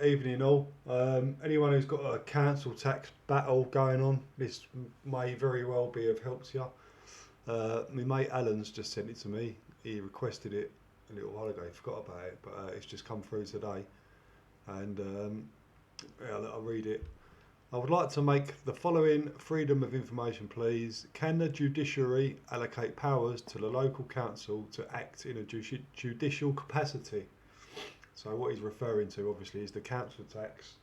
evening all. Anyone who's got a council tax battle going on, this may very well be of help to you. My mate Alan's just sent it to me. He requested it a little while ago. He forgot about it, but it's just come through today. And yeah, I'll read it. I would like to make the following freedom of information, please. Can the judiciary allocate powers to the local council to act in a judicial capacity? So what he's referring to, obviously, is the council tax.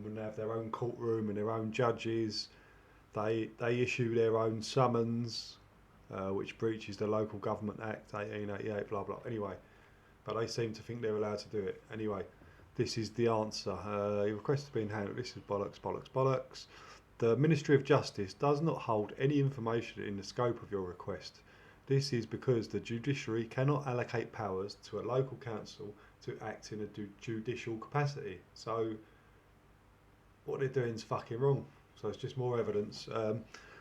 When they have their own courtroom and their own judges, they issue their own summons, which breaches the Local Government Act 1888, blah, blah. Anyway, but they seem to think they're allowed to do it. Anyway, this is the answer. Your request has been handled. This is bollocks, bollocks, bollocks. The Ministry of Justice does not hold any information in the scope of your request. This is because the judiciary cannot allocate powers to a local council to act in a judicial capacity. So what they're doing is fucking wrong. So it's just more evidence.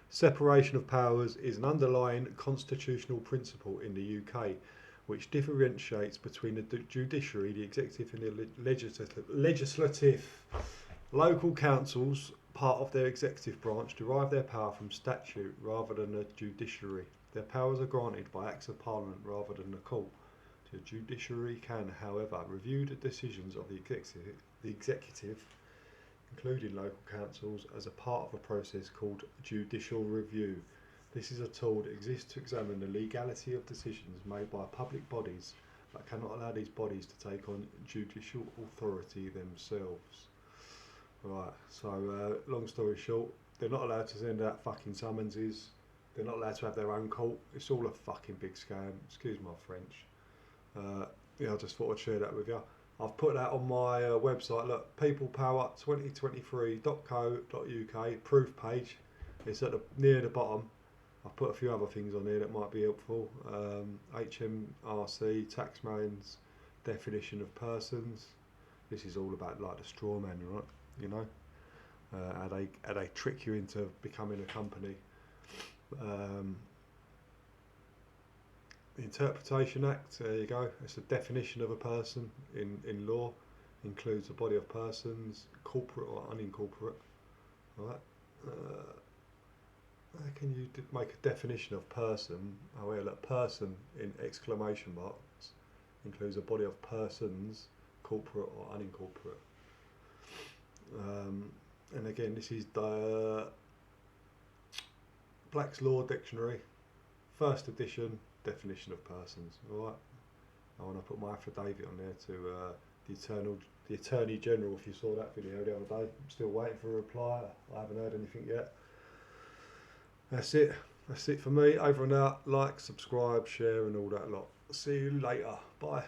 Separation of powers is an underlying constitutional principle in the UK, which differentiates between the judiciary, the executive and the legislative. Local councils, part of their executive branch, derive their power from statute rather than the judiciary. Their powers are granted by acts of parliament rather than the court. The judiciary can, however, review the decisions of the executive, including local councils, as a part of a process called judicial review. This is a tool that exists to examine the legality of decisions made by public bodies, but cannot allow these bodies to take on judicial authority themselves. Right, so long story short, they're not allowed to send out fucking summonses. They're not allowed to have their own court. It's all a fucking big scam. Excuse my French. Yeah, I just thought I'd share that with you. I've put that on my website. Look, peoplepower2023.co.uk proof page. It's at near the bottom. I've put a few other things on here that might be helpful. HMRC, taxman's definition of persons. This is all about like the straw man, right? You know, how they trick you into becoming a company. The Interpretation Act, there you go. It's a definition of a person in law. Includes a body of persons, corporate or unincorporate. Right. How can you make a definition of person? Oh well, a person in exclamation marks includes a body of persons, corporate or unincorporate. And again, this is the Black's Law Dictionary, first edition, definition of persons. Alright, I want to put my affidavit on there to the Attorney General. If you saw that video the other day, I'm still waiting for a reply. I haven't heard anything yet. That's it for me. Over and out. Like, subscribe, share and all that lot. See you later. Bye.